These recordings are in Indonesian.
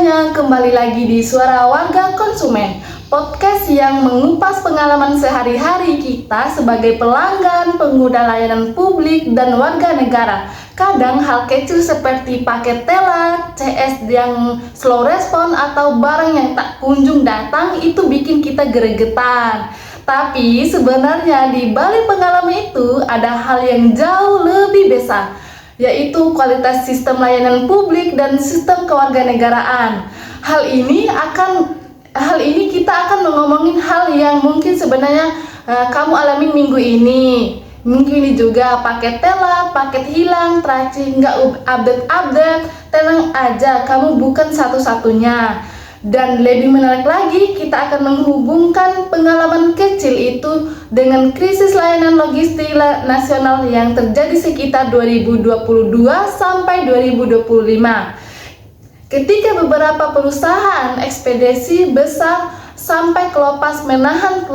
semuanya, kembali lagi di Suara Warga Konsumen, podcast yang mengupas pengalaman sehari-hari kita sebagai pelanggan, pengguna layanan publik, dan warga negara. Kadang hal kecil seperti paket telat, CS yang slow respon, atau barang yang tak kunjung datang itu bikin kita gregetan. Tapi sebenarnya di balik pengalaman itu ada hal yang jauh lebih besar, yaitu kualitas sistem layanan publik dan sistem kewarganegaraan. Hal ini kita akan ngomongin hal yang mungkin sebenarnya kamu alami minggu ini. Minggu ini juga paket telat, paket hilang, tracing nggak update. Tenang aja, kamu bukan satu-satunya. Dan lebih menarik lagi, kita akan menghubungkan pengalaman kecil itu dengan krisis layanan logistik nasional yang terjadi sekitar 2022 sampai 2025. Ketika beberapa perusahaan ekspedisi besar sampai kelopas menahan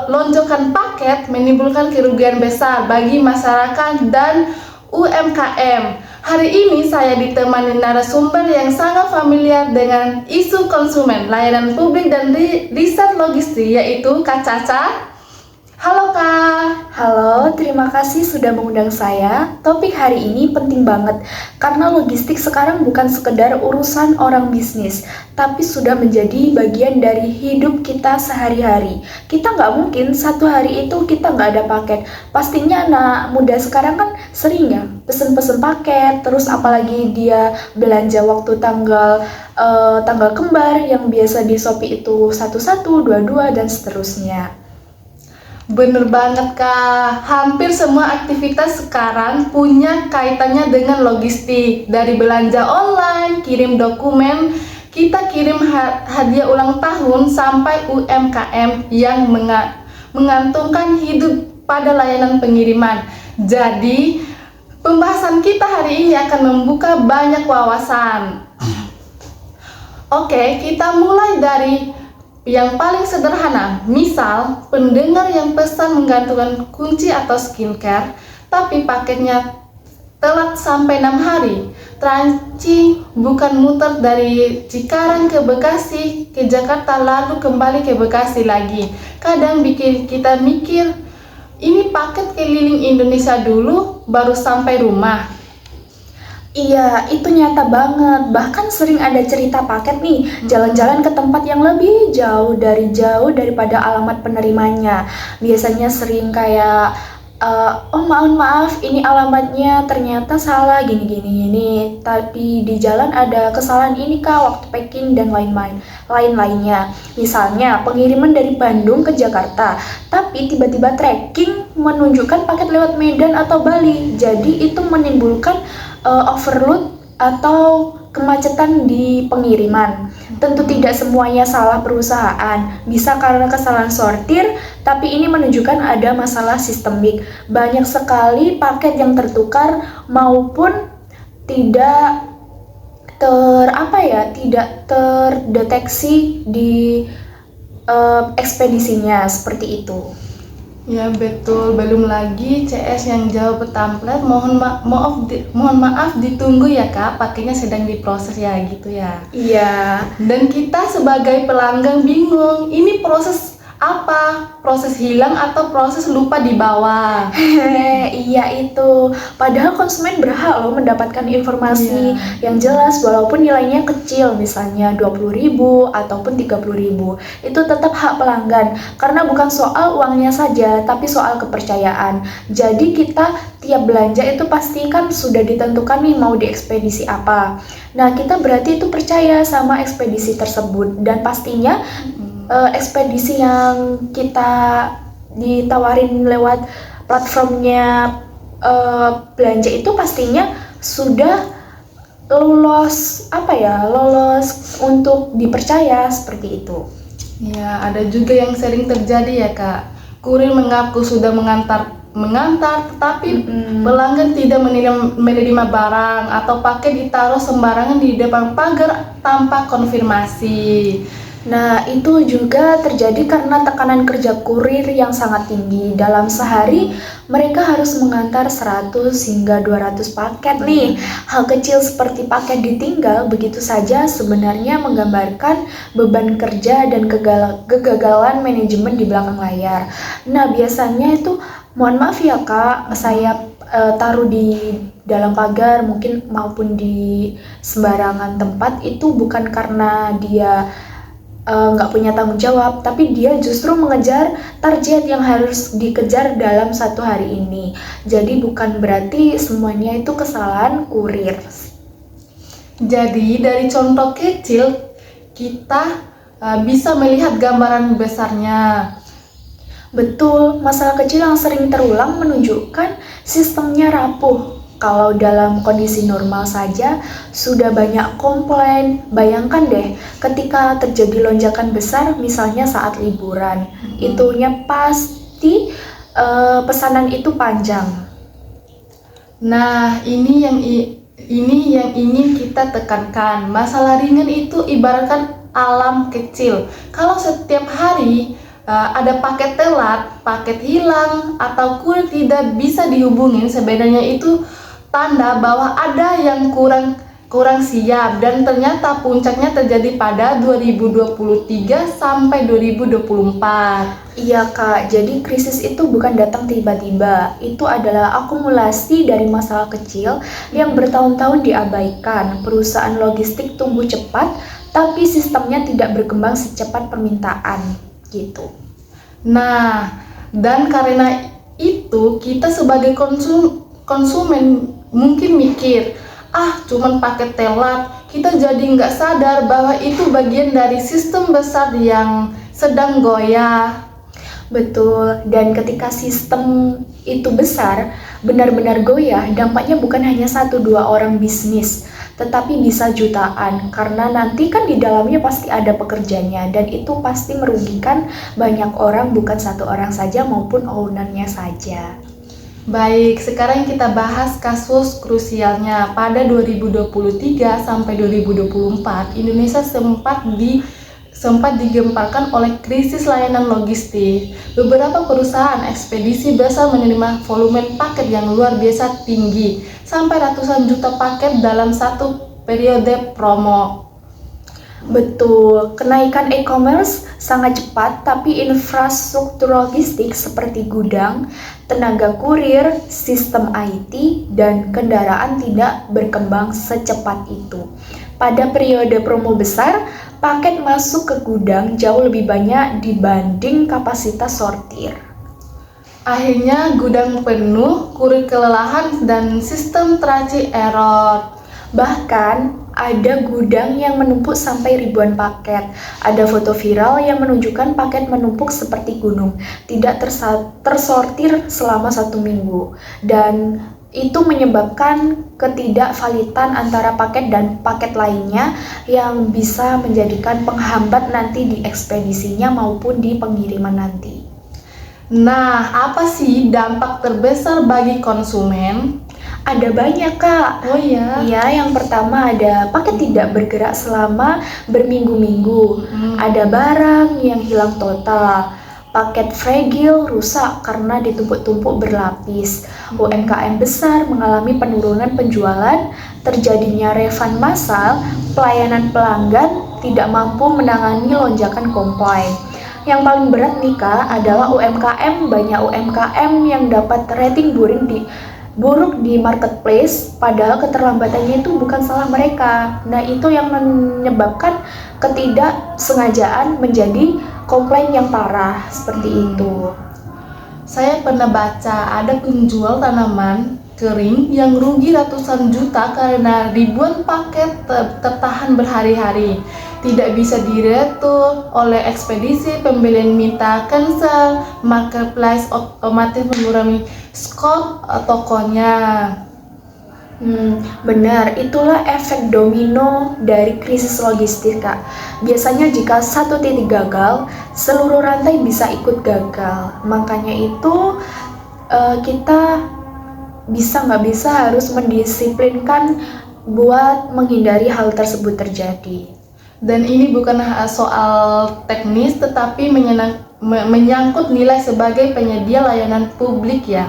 lonjakan paket menimbulkan kerugian besar bagi masyarakat dan UMKM. Hari ini saya ditemani narasumber yang sangat familiar dengan isu konsumen, layanan publik dan riset logistik, yaitu Kak Caca. Halo Kak. Halo, terima kasih sudah mengundang saya. Topik hari ini penting banget karena logistik sekarang bukan sekedar urusan orang bisnis, tapi sudah menjadi bagian dari hidup kita sehari-hari. Kita nggak mungkin satu hari itu kita nggak ada paket. Pastinya anak muda sekarang kan sering ya pesen-pesen paket, terus apalagi dia belanja waktu tanggal kembar yang biasa di Shopee itu 11, 22 dan seterusnya. Bener banget Kak, hampir semua aktivitas sekarang punya kaitannya dengan logistik. Dari belanja online, kirim dokumen, kita kirim hadiah ulang tahun, sampai UMKM yang mengantungkan hidup pada layanan pengiriman. Jadi, pembahasan kita hari ini akan membuka banyak wawasan. Oke, kita mulai dari yang paling sederhana. Misal, pendengar yang pesan menggantungkan kunci atau skincare, tapi paketnya telat sampai 6 hari. Tracing bukan muter dari Cikarang ke Bekasi, ke Jakarta lalu kembali ke Bekasi lagi. Kadang bikin kita mikir, ini paket keliling Indonesia dulu baru sampai rumah. Iya, itu nyata banget. Bahkan sering ada cerita paket nih, jalan-jalan ke tempat yang lebih jauh daripada alamat penerimanya. Biasanya sering kayak, oh maaf, ini alamatnya ternyata salah gini. Tapi di jalan ada kesalahan ini kak, waktu packing dan lain-lainnya. Misalnya pengiriman dari Bandung ke Jakarta, tapi tiba-tiba tracking menunjukkan paket lewat Medan atau Bali. Jadi itu menimbulkan overload atau kemacetan di pengiriman. Tentu tidak semuanya salah perusahaan, bisa karena kesalahan sortir, tapi ini menunjukkan ada masalah sistemik. Banyak sekali paket yang tertukar maupun tidak terdeteksi di ekspedisinya, seperti itu. Ya betul, belum lagi CS yang jauh bertemplate. Mohon maaf ditunggu ya Kak, pakainya sedang diproses ya gitu ya. Iya. Dan kita sebagai pelanggan bingung, ini proses apa? Proses hilang atau proses lupa dibawa? Iya itu. Padahal konsumen berhak loh mendapatkan informasi yang jelas walaupun nilainya kecil, misalnya 20.000 ataupun 30.000. Itu tetap hak pelanggan karena bukan soal uangnya saja, tapi soal kepercayaan. Jadi kita tiap belanja itu pasti kan sudah ditentukan nih mau diekspedisi apa. Nah, kita berarti itu percaya sama ekspedisi tersebut dan pastinya ekspedisi yang kita ditawarin lewat platformnya belanja itu pastinya sudah lolos untuk dipercaya, seperti itu. Ya, ada juga yang sering terjadi ya Kak. Kurir mengaku sudah mengantar, tetapi pelanggan tidak menerima barang atau paket ditaruh sembarangan di depan pagar tanpa konfirmasi. Nah, itu juga terjadi karena tekanan kerja kurir yang sangat tinggi. Dalam sehari, mereka harus mengantar 100 hingga 200 paket nih. Hal kecil seperti paket ditinggal begitu saja sebenarnya menggambarkan beban kerja dan kegagalan manajemen di belakang layar. Nah, biasanya itu, mohon maaf ya Kak, saya taruh di dalam pagar mungkin maupun di sembarangan tempat itu bukan karena dia nggak punya tanggung jawab, tapi dia justru mengejar target yang harus dikejar dalam satu hari ini. Jadi bukan berarti semuanya itu kesalahan kurir. Jadi dari contoh kecil kita bisa melihat gambaran besarnya. Betul, masalah kecil yang sering terulang menunjukkan sistemnya rapuh. Kalau dalam kondisi normal saja sudah banyak komplain. Bayangkan deh ketika terjadi lonjakan besar misalnya saat liburan. Itunya pasti pesanan itu panjang. Nah, ini yang ingin kita tekankan. Masalah ringan itu ibaratkan alam kecil. Kalau setiap hari ada paket telat, paket hilang, atau kurir tidak bisa dihubungin, sebenarnya itu tanda bahwa ada yang kurang siap, dan ternyata puncaknya terjadi pada 2023 sampai 2024. Iya Kak, jadi krisis itu bukan datang tiba-tiba. Itu adalah akumulasi dari masalah kecil yang bertahun-tahun diabaikan. Perusahaan logistik tumbuh cepat, tapi sistemnya tidak berkembang secepat permintaan, gitu. Nah, dan karena itu kita sebagai konsumen mungkin mikir, cuman paket telat. Kita jadi nggak sadar bahwa itu bagian dari sistem besar yang sedang goyah. Betul, dan ketika sistem itu besar, benar-benar goyah, dampaknya bukan hanya 1-2 orang bisnis, tetapi bisa jutaan, karena nanti kan di dalamnya pasti ada pekerjanya, dan itu pasti merugikan banyak orang, bukan satu orang saja maupun ownernya saja. Baik, sekarang kita bahas kasus krusialnya. Pada 2023 sampai 2024, Indonesia sempat digemparkan oleh krisis layanan logistik. Beberapa perusahaan ekspedisi besar menerima volume paket yang luar biasa tinggi, sampai ratusan juta paket dalam satu periode promo. Betul, kenaikan e-commerce sangat cepat, tapi infrastruktur logistik seperti gudang, tenaga kurir, sistem IT, dan kendaraan tidak berkembang secepat itu. Pada periode promo besar, paket masuk ke gudang jauh lebih banyak dibanding kapasitas sortir. Akhirnya gudang penuh, kurir kelelahan, dan sistem teraci error. Bahkan ada gudang yang menumpuk sampai ribuan paket. Ada foto viral yang menunjukkan paket menumpuk seperti gunung, tidak tersortir selama 1 minggu. Dan itu menyebabkan ketidakvalidan antara paket dan paket lainnya yang bisa menjadikan penghambat nanti di ekspedisinya maupun di pengiriman nanti. Nah, apa sih dampak terbesar bagi konsumen? Ada banyak Kak. Oh iya. Iya, yang pertama ada paket tidak bergerak selama berminggu-minggu. Ada barang yang hilang total. Paket fragile rusak karena ditumpuk-tumpuk berlapis. UMKM besar mengalami penurunan penjualan, terjadinya refund massal, pelayanan pelanggan tidak mampu menangani lonjakan komplain. Yang paling berat nih Kak adalah UMKM. Banyak UMKM yang dapat rating buruk di marketplace, padahal keterlambatannya itu bukan salah mereka. Nah, itu yang menyebabkan ketidaksengajaan menjadi komplain yang parah seperti itu. Saya pernah baca ada penjual tanaman kering yang rugi ratusan juta karena ribuan paket tertahan berhari-hari. Tidak bisa diretur oleh ekspedisi, pembelian minta cancel, marketplace otomatis mengurangi skor tokonya. Benar, itulah efek domino dari krisis logistik Kak. Biasanya jika satu titik gagal, seluruh rantai bisa ikut gagal. Makanya itu kita nggak bisa harus mendisiplinkan buat menghindari hal tersebut terjadi. Dan ini bukan soal teknis, tetapi menyangkut nilai sebagai penyedia layanan publik ya.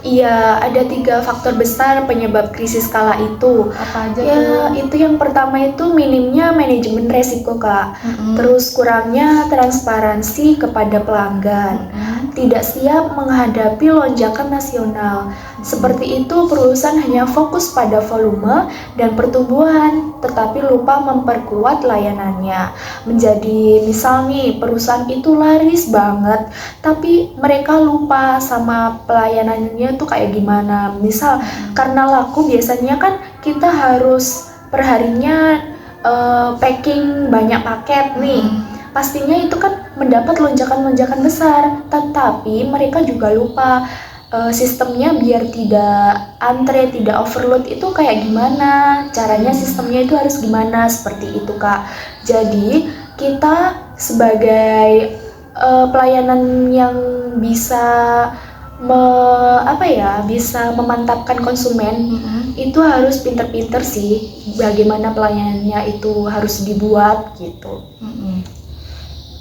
Iya, ada 3 faktor besar penyebab krisis kala itu. Apa aja Ya, tuh? itu yang pertama itu minimnya manajemen resiko, Kak. Terus kurangnya transparansi kepada pelanggan. Tidak siap menghadapi lonjakan nasional. Seperti itu, perusahaan hanya fokus pada volume dan pertumbuhan, tetapi lupa memperkuat layanannya. Menjadi misal nih, perusahaan itu laris banget, tapi mereka lupa sama pelayanannya tuh kayak gimana. Misal karena laku biasanya kan kita harus perharinya packing banyak paket nih. Pastinya itu kan mendapat lonjakan-lonjakan besar, tetapi mereka juga lupa sistemnya biar tidak antre, tidak overload itu kayak gimana, caranya sistemnya itu harus gimana, seperti itu Kak. Jadi kita sebagai pelayanan yang bisa bisa memantapkan konsumen itu harus pinter-pinter sih bagaimana pelayanannya itu harus dibuat gitu.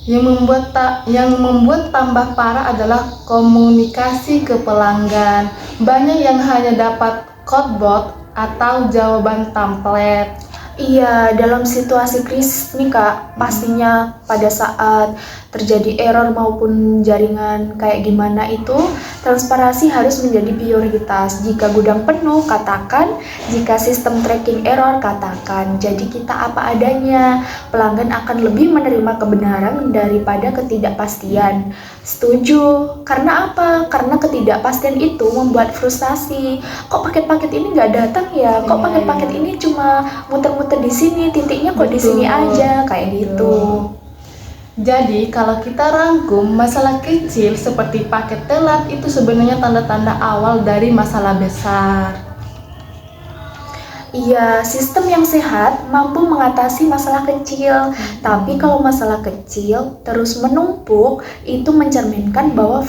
Yang membuat tambah parah adalah komunikasi ke pelanggan. Banyak yang hanya dapat chatbot atau jawaban template. Iya, dalam situasi krisis nih Kak, pastinya pada saat terjadi error maupun jaringan kayak gimana itu, transparansi harus menjadi prioritas. Jika gudang penuh, katakan. Jika sistem tracking error, katakan. Jadi kita apa adanya, pelanggan akan lebih menerima kebenaran daripada ketidakpastian. Setuju. Karena apa? Karena ketidakpastian itu membuat frustasi. Kok paket-paket ini nggak datang ya? Kok paket-paket ini cuma muter-muter di sini, titiknya kok di sini aja, kayak gitu. Jadi kalau kita rangkum, masalah kecil seperti paket telat itu sebenarnya tanda-tanda awal dari masalah besar. Iya, sistem yang sehat mampu mengatasi masalah kecil. Tapi kalau masalah kecil terus menumpuk, itu mencerminkan bahwa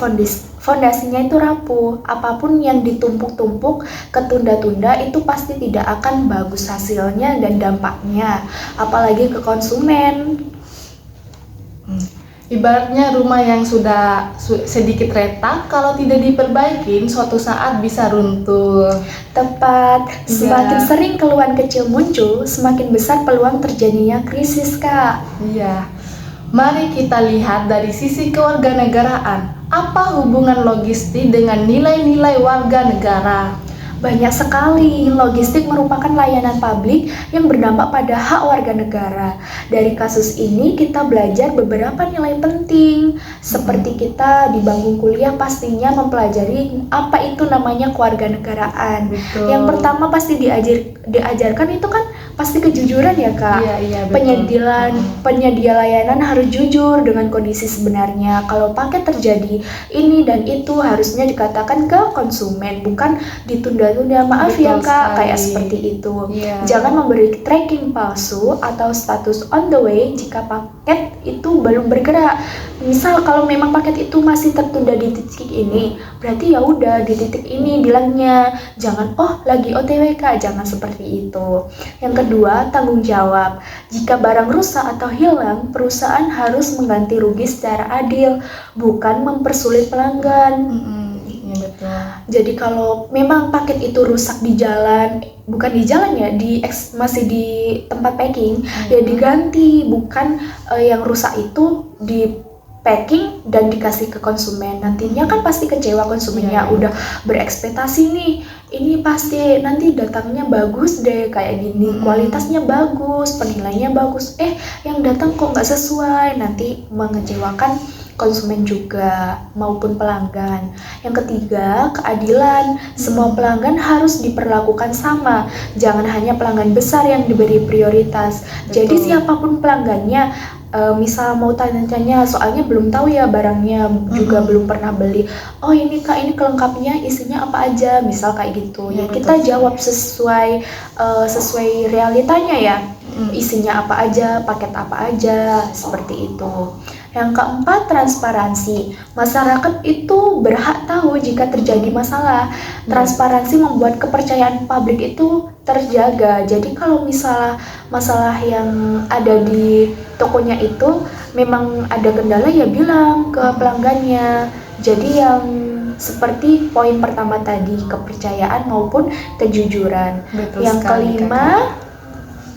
fondasinya itu rapuh. Apapun yang ditumpuk-tumpuk, ketunda-tunda itu pasti tidak akan bagus hasilnya dan dampaknya, apalagi ke konsumen. Ibaratnya rumah yang sudah sedikit retak, kalau tidak diperbaikin, suatu saat bisa runtuh. Tepat, semakin sering keluhan kecil muncul, semakin besar peluang terjadinya krisis, Kak. Iya. Mari kita lihat dari sisi kewarganegaraan. Apa hubungan logistik dengan nilai-nilai warga negara? Banyak sekali, logistik merupakan layanan publik yang berdampak pada hak warga negara. Dari kasus ini kita belajar beberapa nilai penting, seperti kita di bangku kuliah pastinya mempelajari apa itu namanya kewarganegaraan. Betul. Yang pertama pasti diajarkan itu kan pasti kejujuran ya Kak. Iya, betul. Penyedia layanan harus jujur dengan kondisi sebenarnya. Kalau paket terjadi ini dan itu harusnya dikatakan ke konsumen, bukan ditunda-tunda. Maaf Betul ya Kak, sekali. kayak seperti itu. Iya. Jangan memberi tracking palsu atau status on the way jika paket itu belum bergerak. Misal kalau memang paket itu masih tertunda di titik ini, berarti ya udah di titik ini bilangnya. Jangan lagi OTW Kak, jangan seperti itu. Yang kedua, tanggung jawab. Jika barang rusak atau hilang, perusahaan harus mengganti rugi secara adil, bukan mempersulit pelanggan. Iya, betul. Jadi kalau memang paket itu rusak di jalan, bukan di jalan ya, masih di tempat packing, ya diganti, bukan yang rusak itu di packing dan dikasih ke konsumen. Nantinya kan pasti kecewa konsumennya, udah berekspektasi nih, ini pasti nanti datangnya bagus deh kayak gini, kualitasnya bagus, penilaiannya bagus, yang datang kok nggak sesuai, nanti mengecewakan konsumen juga maupun pelanggan. Yang ketiga, keadilan. Semua pelanggan harus diperlakukan sama. Jangan hanya pelanggan besar yang diberi prioritas. Betul. Jadi siapapun pelanggannya, misal mau tanya-tanya soalnya belum tahu ya barangnya, juga belum pernah beli. Oh ini Kak, ini kelengkapnya isinya apa aja, misal kayak gitu. Ya kita jawab sesuai realitanya ya. Isinya apa aja, paket apa aja, seperti itu. Yang keempat, transparansi. Masyarakat itu berhak tahu jika terjadi masalah. Transparansi membuat kepercayaan publik itu terjaga. Jadi kalau misalnya masalah yang ada di tokonya itu memang ada kendala, ya bilang ke pelanggannya. Jadi yang seperti poin pertama tadi, kepercayaan maupun kejujuran. Betul Yang sekali, kelima,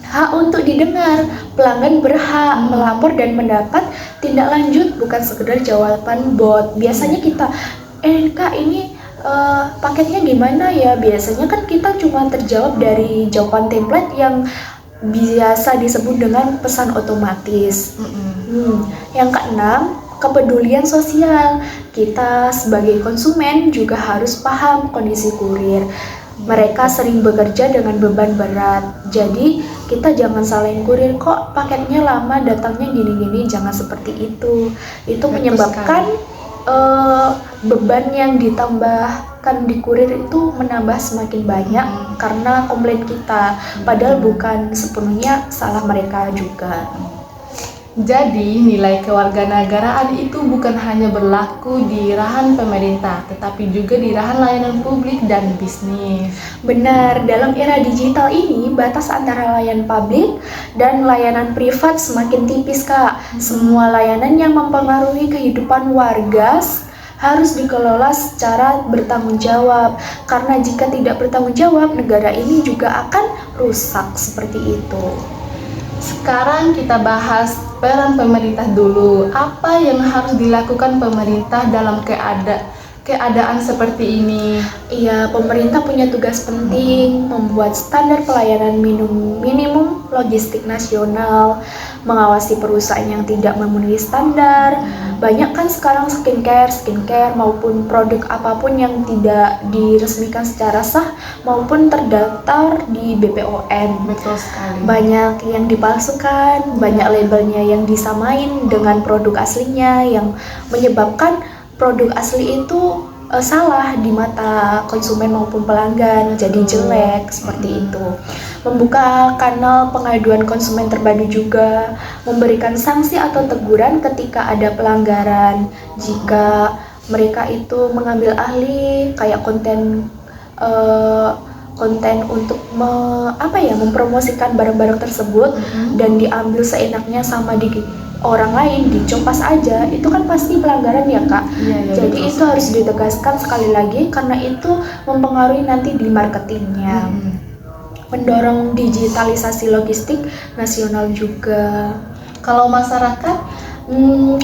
hak untuk didengar. Pelanggan berhak melapor dan mendapat tindak lanjut, bukan sekedar jawaban bot. Biasanya kita, Kak, ini paketnya gimana ya? Biasanya kan kita cuma terjawab dari jawaban template yang biasa disebut dengan pesan otomatis. Yang keenam, kepedulian sosial. Kita sebagai konsumen juga harus paham kondisi kurir. Mereka sering bekerja dengan beban berat. Jadi kita jangan salahin kurir, kok paketnya lama, datangnya gini-gini. Jangan seperti itu. Itu Betul menyebabkan beban yang ditambahkan di kurir itu menambah semakin banyak karena komplain kita. Padahal bukan sepenuhnya salah mereka juga. Jadi, nilai kewarganegaraan itu bukan hanya berlaku di ranah pemerintah, tetapi juga di ranah layanan publik dan bisnis. Benar, dalam era digital ini, batas antara layanan publik dan layanan privat semakin tipis, Kak. Semua layanan yang mempengaruhi kehidupan warga harus dikelola secara bertanggung jawab. Karena jika tidak bertanggung jawab, negara ini juga akan rusak seperti itu. Sekarang kita bahas peran pemerintah dulu. Apa yang harus dilakukan pemerintah dalam keadaan seperti ini? Iya, pemerintah punya tugas penting membuat standar pelayanan minimum logistik nasional, mengawasi perusahaan yang tidak memenuhi standar. Banyak kan sekarang skincare maupun produk apapun yang tidak diresmikan secara sah maupun terdaftar di BPOM. Betul sekali. Banyak yang dipalsukan, banyak labelnya yang disamain dengan produk aslinya yang menyebabkan produk asli itu salah di mata konsumen maupun pelanggan, jadi jelek seperti itu. Membuka kanal pengaduan konsumen terpadu juga, memberikan sanksi atau teguran ketika ada pelanggaran. Jika mereka itu mengambil alih kayak konten untuk mempromosikan barang-barang tersebut dan diambil seenaknya sama di orang lain, dicopas aja, itu kan pasti pelanggaran ya, Kak. Iya, Jadi betul itu harus ditegaskan sekali lagi karena itu mempengaruhi nanti di marketingnya. Mendorong digitalisasi logistik nasional juga. Kalau masyarakat,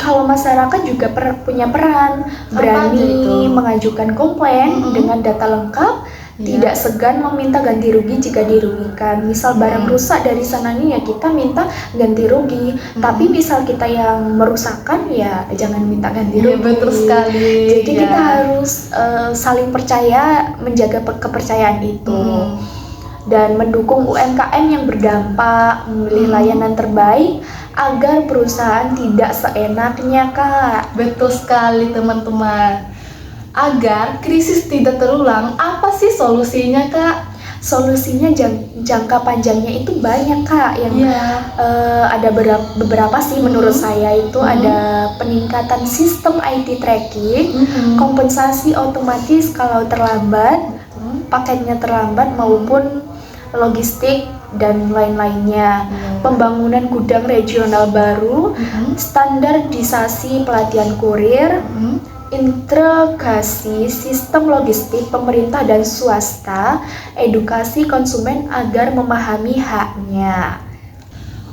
Kalau masyarakat juga punya peran, Apa aja berani itu? mengajukan komplain dengan data lengkap, tidak segan meminta ganti rugi jika dirugikan. Misal barang rusak dari sana nih, ya kita minta ganti rugi. Tapi misal kita yang merusakkan, ya jangan minta ganti Iya, rugi. betul sekali. Jadi Ya. kita harus saling percaya, menjaga kepercayaan itu. Dan mendukung UMKM yang berdampak, memilih layanan terbaik agar perusahaan tidak seenaknya, Kak. Betul sekali, teman-teman. Agar krisis tidak terulang, apa sih solusinya, Kak? Solusinya jangka panjangnya itu banyak, Kak. Yang Iya. ada beberapa sih menurut saya itu ada peningkatan sistem IT tracking, kompensasi otomatis kalau terlambat, paketnya terlambat maupun logistik dan lain-lainnya. Pembangunan gudang regional baru, standarisasi pelatihan kurir, integrasi sistem logistik pemerintah dan swasta, edukasi konsumen agar memahami haknya.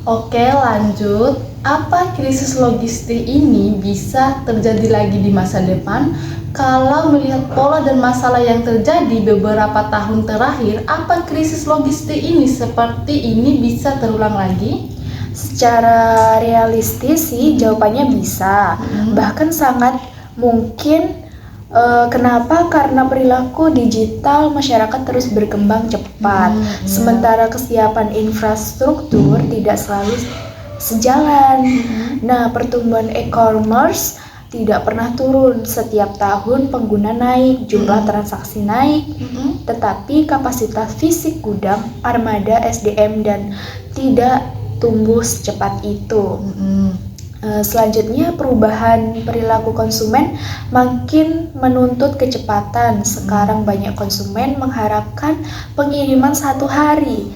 Oke, lanjut. Apa krisis logistik ini bisa terjadi lagi di masa depan? Kalau melihat pola dan masalah yang terjadi beberapa tahun terakhir, apa krisis logistik ini seperti ini bisa terulang lagi? Secara realistis sih jawabannya bisa, bahkan sangat mungkin. Kenapa? Karena perilaku digital masyarakat terus berkembang cepat, sementara kesiapan infrastruktur tidak selalu sejalan. Nah, pertumbuhan e-commerce tidak pernah turun. Setiap tahun pengguna naik, jumlah transaksi naik, tetapi kapasitas fisik gudang, armada SDM dan tidak tumbuh secepat itu. Selanjutnya, perubahan perilaku konsumen makin menuntut kecepatan. Sekarang banyak konsumen mengharapkan pengiriman 1 hari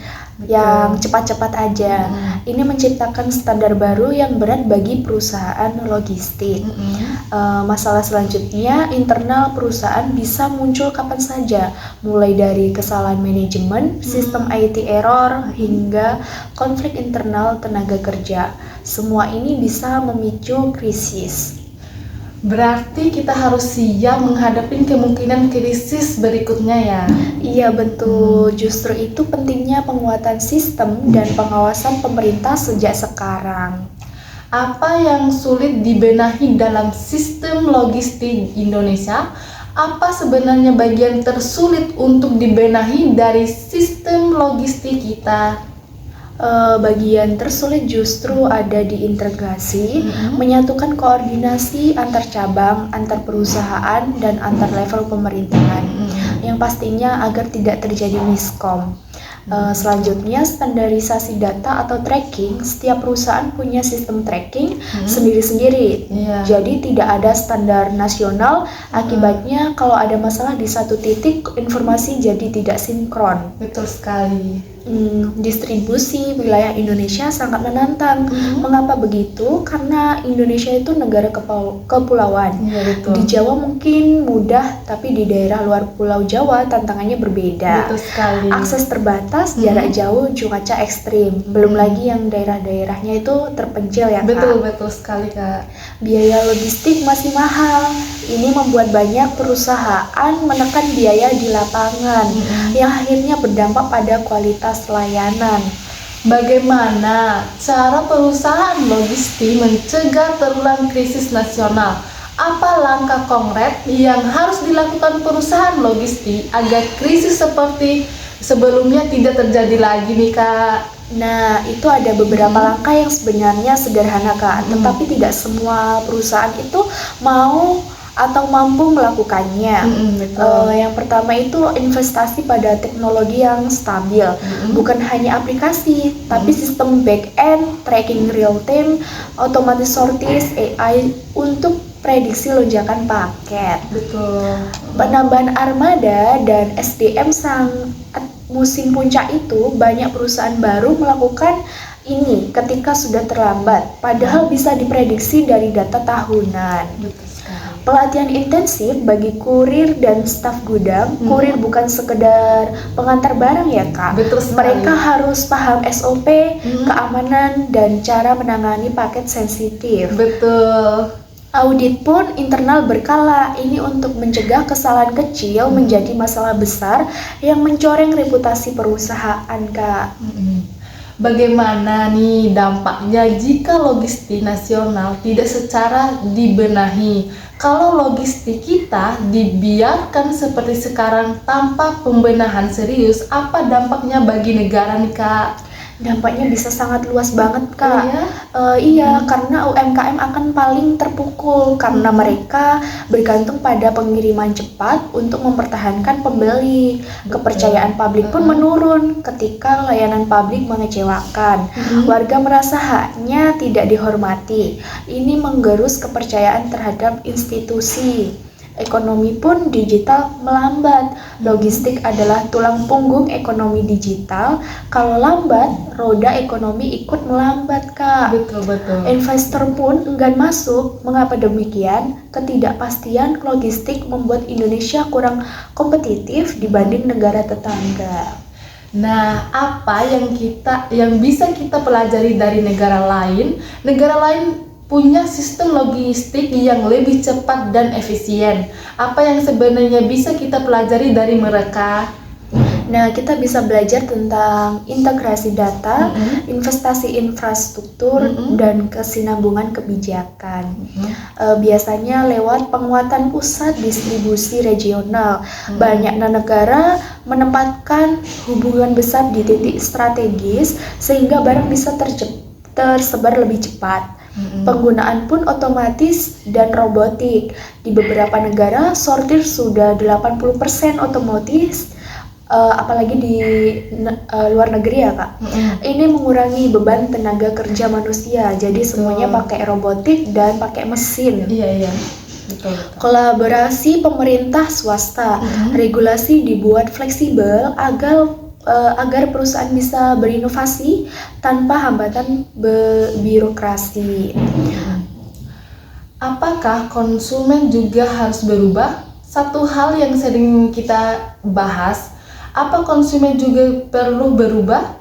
yang cepat-cepat aja. Ini menciptakan standar baru yang berat bagi perusahaan logistik. Masalah selanjutnya, internal perusahaan bisa muncul kapan saja, mulai dari kesalahan manajemen, sistem IT error, hingga konflik internal tenaga kerja. Semua ini bisa memicu krisis. Berarti kita harus siap menghadapi kemungkinan krisis berikutnya ya. Iya betul, justru itu pentingnya penguatan sistem dan pengawasan pemerintah sejak sekarang. Apa yang sulit dibenahi dalam sistem logistik Indonesia? Apa sebenarnya bagian tersulit untuk dibenahi dari sistem logistik kita? Bagian tersulit justru ada di integrasi, menyatukan koordinasi antar cabang, antar perusahaan, dan antar level pemerintahan. Yang pastinya agar tidak terjadi miskom. Selanjutnya, standarisasi data atau tracking. Setiap perusahaan punya sistem tracking sendiri-sendiri. Jadi tidak ada standar nasional. Akibatnya kalau ada masalah di satu titik, informasi jadi tidak sinkron. Betul sekali. Distribusi wilayah Indonesia sangat menantang. Mengapa begitu? Karena Indonesia itu negara kepulauan. Iya, betul. Di Jawa mungkin mudah, tapi di daerah luar Pulau Jawa tantangannya berbeda. Betul sekali. Akses terbatas, jarak jauh, cuaca ekstrim. Belum lagi yang daerah-daerahnya itu terpencil ya, Kak. Betul sekali, Kak. Biaya logistik masih mahal. Ini membuat banyak perusahaan menekan biaya di lapangan, yang akhirnya berdampak pada kualitas layanan. Bagaimana cara perusahaan logistik mencegah terulang krisis nasional? Apa langkah konkret yang harus dilakukan perusahaan logistik agar krisis seperti sebelumnya tidak terjadi lagi nih, Kak? Nah, itu ada beberapa langkah yang sebenarnya sederhana, Kak, tetapi tidak semua perusahaan itu mau atau mampu melakukannya. Yang pertama itu investasi pada teknologi yang stabil, bukan hanya aplikasi, tapi sistem back-end, tracking real-time, otomatis sorties, AI untuk prediksi lonjakan paket. Betul. Penambahan armada dan SDM saat musim puncak itu, banyak perusahaan baru melakukan ini ketika sudah terlambat, padahal bisa diprediksi dari data tahunan. Betul sekali. Pelatihan intensif bagi kurir dan staf gudang. Kurir bukan sekedar pengantar barang ya, Kak. Betul sekali. Mereka harus paham SOP, keamanan, dan cara menangani paket sensitif. Betul. Audit pun internal berkala. Ini untuk mencegah kesalahan kecil menjadi masalah besar yang mencoreng reputasi perusahaan, Kak. Bagaimana nih dampaknya jika logistik nasional tidak secara dibenahi? Kalau logistik kita dibiarkan seperti sekarang tanpa pembenahan serius, apa dampaknya bagi negara nih, Kak? Dampaknya bisa sangat luas banget, Kak. Iya? Iya, karena UMKM akan paling terpukul karena mereka bergantung pada pengiriman cepat untuk mempertahankan pembeli. Kepercayaan publik pun menurun ketika layanan publik mengecewakan. Warga merasa haknya tidak dihormati. Ini menggerus kepercayaan terhadap institusi. Ekonomi pun digital melambat. Logistik adalah tulang punggung ekonomi digital. Kalau lambat, roda ekonomi ikut melambat, Kak. Betul. Investor pun enggan masuk. Mengapa demikian? Ketidakpastian logistik membuat Indonesia kurang kompetitif dibanding negara tetangga. Nah, apa yang bisa kita pelajari dari negara lain? Negara lain punya sistem logistik yang lebih cepat dan efisien. Apa yang sebenarnya bisa kita pelajari dari mereka? Nah, kita bisa belajar tentang integrasi data, investasi infrastruktur, dan kesinambungan kebijakan. Biasanya lewat penguatan pusat distribusi regional. Banyak negara menempatkan hubungan besar di titik strategis sehingga barang bisa tersebar lebih cepat. Penggunaan pun otomatis dan robotik. Di beberapa negara, sortir sudah 80% apalagi di luar negeri ya Kak. Ini mengurangi beban tenaga kerja manusia, jadi semuanya pakai robotik dan pakai mesin. Iya. Betul. Kolaborasi pemerintah swasta, regulasi dibuat fleksibel agar perusahaan bisa berinovasi tanpa hambatan birokrasi. Apakah konsumen juga harus berubah? Satu hal yang sering kita bahas, apa konsumen juga perlu berubah?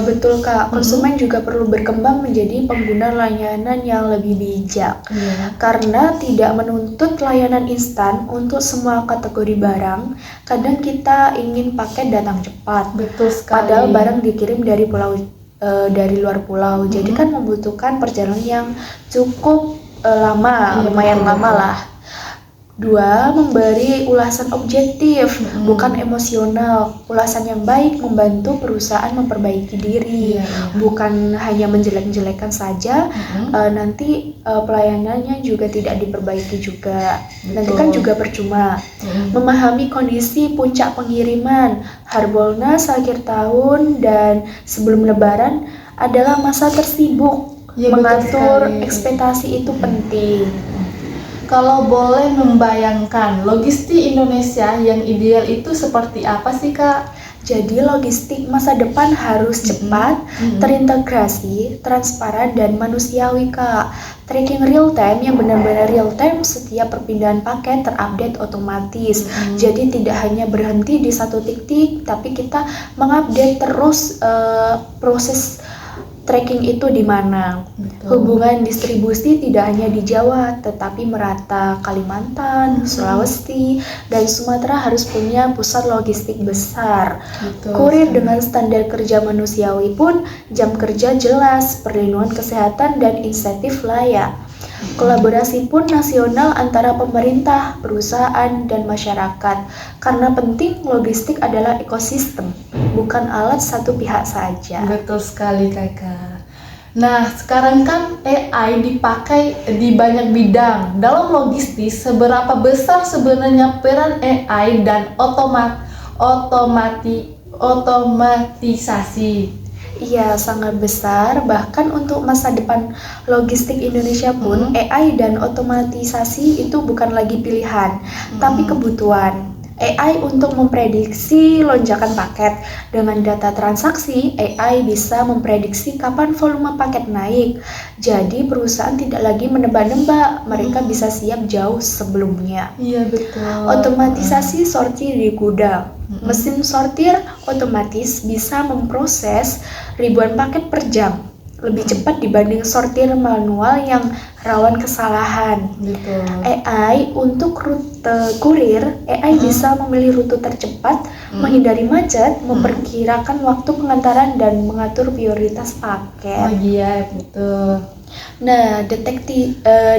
Betul Kak, konsumen juga perlu berkembang menjadi pengguna layanan yang lebih bijak. Karena tidak menuntut layanan instan untuk semua kategori barang, kadang kita ingin paket datang cepat. Betul sekali. Padahal barang dikirim dari luar pulau, jadi kan membutuhkan perjalanan yang cukup lama, lumayan lama lah. 2. Memberi ulasan objektif, bukan emosional. Ulasan yang baik membantu perusahaan memperbaiki diri, bukan hanya menjelek-jelekan saja. Nanti pelayanannya juga tidak diperbaiki juga. Nanti kan juga percuma. Memahami kondisi puncak pengiriman, Harbolnas akhir tahun dan sebelum Lebaran adalah masa tersibuk. Mengatur ekspektasi itu penting. Kalau boleh membayangkan, logistik Indonesia yang ideal itu seperti apa sih Kak? Jadi logistik masa depan harus cepat, terintegrasi, transparan, dan manusiawi Kak. Tracking real time yang benar-benar real time, setiap perpindahan paket terupdate otomatis. Jadi tidak hanya berhenti di satu titik, tapi kita mengupdate terus proses tracking itu di mana. Hubungan distribusi tidak hanya di Jawa, tetapi merata Kalimantan, Sulawesi, dan Sumatera harus punya pusat logistik besar. Kurir dengan standar kerja manusiawi pun, jam kerja jelas, perlindungan kesehatan, dan insentif layak. Kolaborasi pun nasional antara pemerintah, perusahaan, dan masyarakat. Karena penting, logistik adalah ekosistem, bukan alat satu pihak saja. Betul sekali Kakak. Nah, sekarang kan AI dipakai di banyak bidang. Dalam logistik, seberapa besar sebenarnya peran AI dan otomatisasi? Iya, sangat besar. Bahkan untuk masa depan logistik Indonesia pun, AI dan otomatisasi itu bukan lagi pilihan, tapi kebutuhan. AI untuk memprediksi lonjakan paket. Dengan data transaksi, AI bisa memprediksi kapan volume paket naik. Jadi perusahaan tidak lagi menebak-nebak, mereka bisa siap jauh sebelumnya. Iya, betul. Otomatisasi sortir di gudang. Mesin sortir otomatis bisa memproses ribuan paket per jam, lebih cepat dibanding sortir manual yang rawan kesalahan. Betul. AI untuk rute kurir, AI bisa memilih rute tercepat, menghindari macet, memperkirakan waktu pengantaran, dan mengatur prioritas paket. Oh iya, betul. Nah,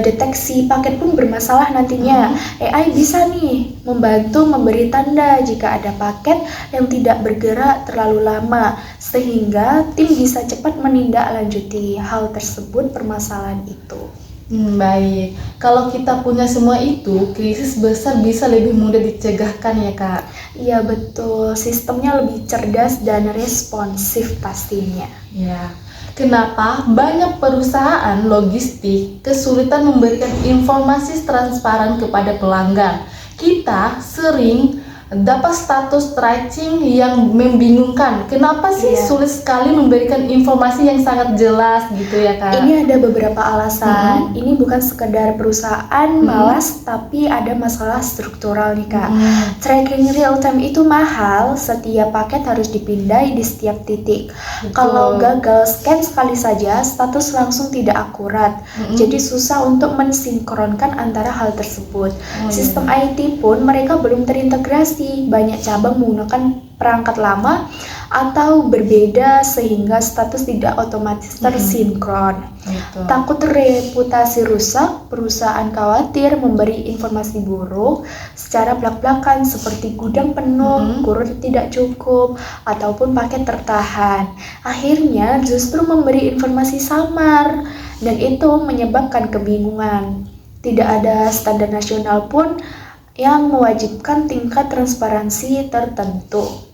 deteksi paket pun bermasalah nantinya. AI bisa nih membantu memberi tanda jika ada paket yang tidak bergerak terlalu lama, sehingga tim bisa cepat menindaklanjuti hal tersebut, permasalahan itu. Baik, kalau kita punya semua itu, krisis besar bisa lebih mudah dicegahkan ya Kak? Iya betul, sistemnya lebih cerdas dan responsif pastinya. Ya. Kenapa banyak perusahaan logistik kesulitan memberikan informasi transparan kepada pelanggan? Kita sering dapat status tracing yang membingungkan. Kenapa sih sulit sekali memberikan informasi yang sangat jelas gitu ya Kak? Ini ada beberapa alasan. Ini bukan sekedar perusahaan malas, tapi ada masalah struktural nih Kak. Tracking real time itu mahal, setiap paket harus dipindai di setiap titik. Kalau gagal scan sekali saja, status langsung tidak akurat. Jadi susah untuk mensinkronkan antara hal tersebut. Sistem IT pun mereka belum terintegrasi. Banyak cabang menggunakan perangkat lama atau berbeda sehingga status tidak otomatis tersinkron. Takut reputasi rusak, perusahaan khawatir memberi informasi buruk secara belak-belakan seperti gudang penuh, kurir tidak cukup, ataupun paket tertahan. Akhirnya justru memberi informasi samar dan itu menyebabkan kebingungan. Tidak ada standar nasional pun yang mewajibkan tingkat transparansi tertentu.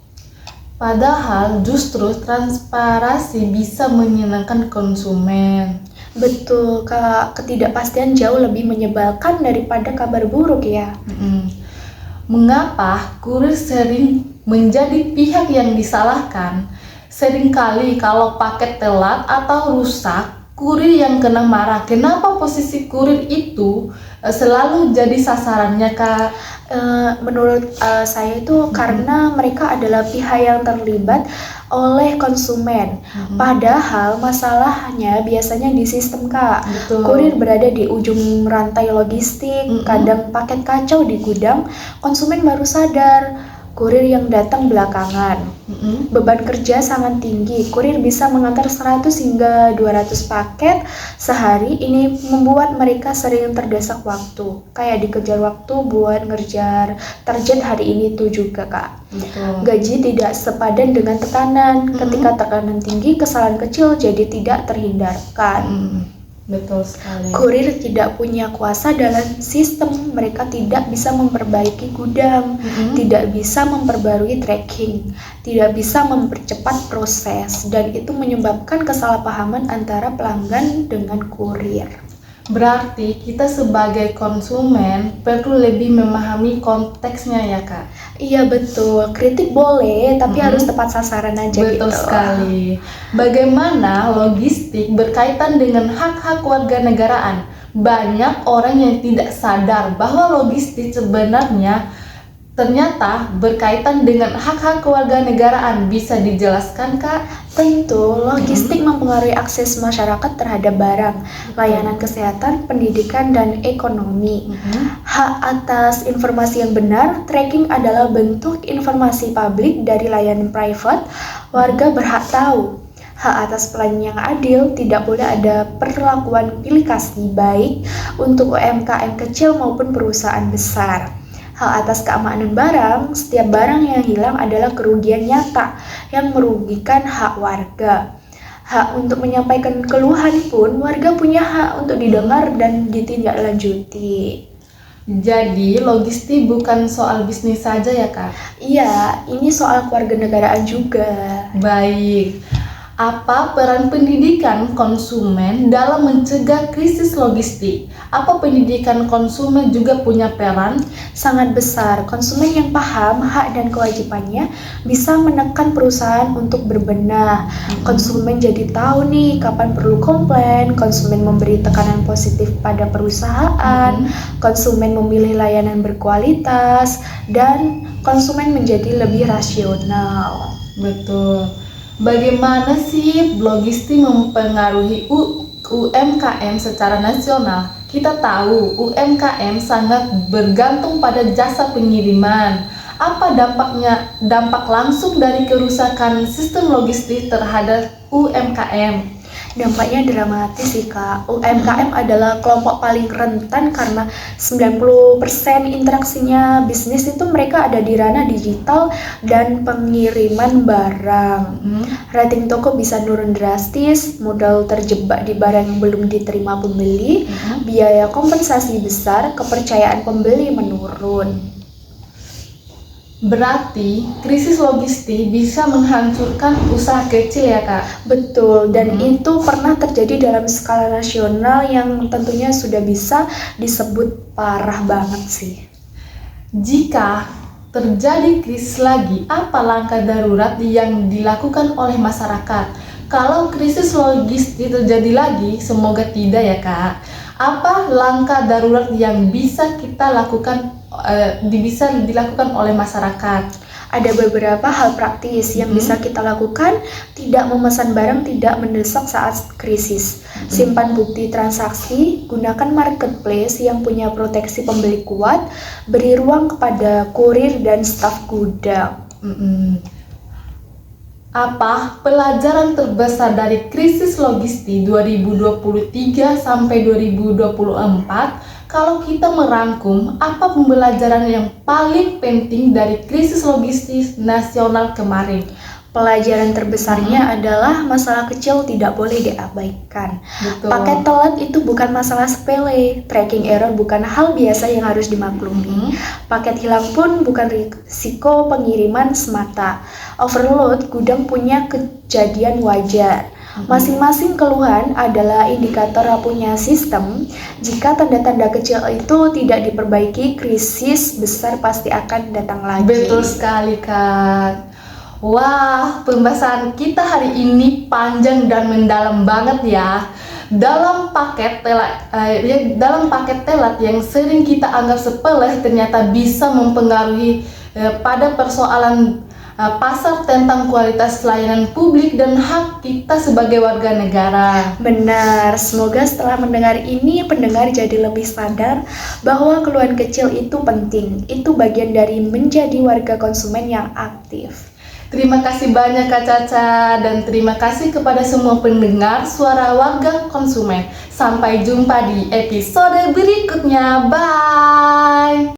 Padahal justru transparansi bisa menyenangkan konsumen. Betul, Kak. Ketidakpastian jauh lebih menyebalkan daripada kabar buruk ya. Mm-mm. Mengapa kurir sering menjadi pihak yang disalahkan? Seringkali kalau paket telat atau rusak, kurir yang kena marah. Kenapa posisi kurir itu selalu jadi sasarannya, Kak? Menurut saya itu karena mereka adalah pihak yang terlibat oleh konsumen. Padahal masalahnya biasanya di sistem, Kak. Betul. Kurir berada di ujung rantai logistik, kadang paket kacau di gudang, konsumen baru sadar. Kurir yang datang belakangan. Beban kerja sangat tinggi. Kurir bisa mengantar 100 hingga 200 paket sehari. Ini membuat mereka sering terdesak waktu. Kayak dikejar waktu buat ngerjar target hari ini tuh juga, Kak. Betul. Gaji tidak sepadan dengan tekanan. Ketika tekanan tinggi, kesalahan kecil jadi tidak terhindarkan. Betul sekali. Kurir tidak punya kuasa dalam sistem. Mereka tidak bisa memperbaiki gudang, tidak bisa memperbarui tracking, tidak bisa mempercepat proses, dan itu menyebabkan kesalahpahaman antara pelanggan dengan kurir. Berarti kita sebagai konsumen perlu lebih memahami konteksnya ya, Kak? Iya betul, kritik boleh tapi harus tepat sasaran aja gitu. Betul sekali. Bagaimana logistik berkaitan dengan hak-hak warga negaraan? Banyak orang yang tidak sadar bahwa logistik sebenarnya ternyata berkaitan dengan hak-hak kewarganegaraan. Bisa dijelaskan, Kak? Tentu, logistik mempengaruhi akses masyarakat terhadap barang, layanan kesehatan, pendidikan, dan ekonomi. Hak atas informasi yang benar, tracking adalah bentuk informasi publik dari layanan private. Warga berhak tahu. Hak atas pelayanan yang adil, tidak boleh ada perlakuan pilih kasih baik untuk UMKM kecil maupun perusahaan besar. Hak atas keamanan barang, setiap barang yang hilang adalah kerugian nyata yang merugikan hak warga. Hak untuk menyampaikan keluhan pun, warga punya hak untuk didengar dan ditindaklanjuti. Jadi, logistik bukan soal bisnis saja ya, Kak? Iya, ini soal kewarganegaraan juga. Baik. Apa peran pendidikan konsumen dalam mencegah krisis logistik? Apa pendidikan konsumen juga punya peran? Sangat besar. Konsumen yang paham hak dan kewajibannya bisa menekan perusahaan untuk berbenah. Konsumen jadi tahu nih kapan perlu komplain, konsumen memberi tekanan positif pada perusahaan, konsumen memilih layanan berkualitas, dan konsumen menjadi lebih rasional. Betul. Bagaimana sih logistik mempengaruhi UMKM secara nasional? Kita tahu UMKM sangat bergantung pada jasa pengiriman. Apa dampak langsung dari kerusakan sistem logistik terhadap UMKM? Dampaknya dramatis sih, Kak. UMKM adalah kelompok paling rentan karena 90% interaksinya bisnis itu mereka ada di ranah digital dan pengiriman barang. Rating toko bisa turun drastis, modal terjebak di barang yang belum diterima pembeli, biaya kompensasi besar, kepercayaan pembeli menurun. Berarti krisis logistik bisa menghancurkan usaha kecil ya, Kak? Betul, dan itu pernah terjadi dalam skala nasional yang tentunya sudah bisa disebut parah banget sih. Jika terjadi krisis lagi, apa langkah darurat yang dilakukan oleh masyarakat? Kalau krisis logistik terjadi lagi, semoga tidak ya, Kak. Apa langkah darurat yang bisa kita lakukan bisa dilakukan oleh masyarakat? Ada beberapa hal praktis yang bisa kita lakukan. Tidak memesan barang tidak mendesak saat krisis. Simpan bukti transaksi, gunakan marketplace yang punya proteksi pembeli kuat, beri ruang kepada kurir dan staf gudang. Apa pelajaran terbesar dari krisis logistik 2023 sampai 2024? Kalau kita merangkum, apa pembelajaran yang paling penting dari krisis logistik nasional kemarin? Pelajaran terbesarnya adalah masalah kecil tidak boleh diabaikan. Betul. Paket telat itu bukan masalah sepele, tracking error bukan hal biasa yang harus dimaklumi. Paket hilang pun bukan risiko pengiriman semata. Overload gudang punya kejadian wajar. Masing-masing keluhan adalah indikator rapuhnya sistem. Jika tanda-tanda kecil itu tidak diperbaiki, krisis besar pasti akan datang lagi. Betul sekali, Kak. Wah, pembahasan kita hari ini panjang dan mendalam banget ya. Dalam paket telat yang sering kita anggap sepele ternyata bisa mempengaruhi pada persoalan pasar tentang kualitas layanan publik dan hak kita sebagai warga negara. Benar, semoga setelah mendengar ini pendengar jadi lebih sadar bahwa keluhan kecil itu penting. Itu bagian dari menjadi warga konsumen yang aktif. Terima kasih banyak Kak Caca dan terima kasih kepada semua pendengar Suara Warga Konsumen. Sampai jumpa di episode berikutnya. Bye.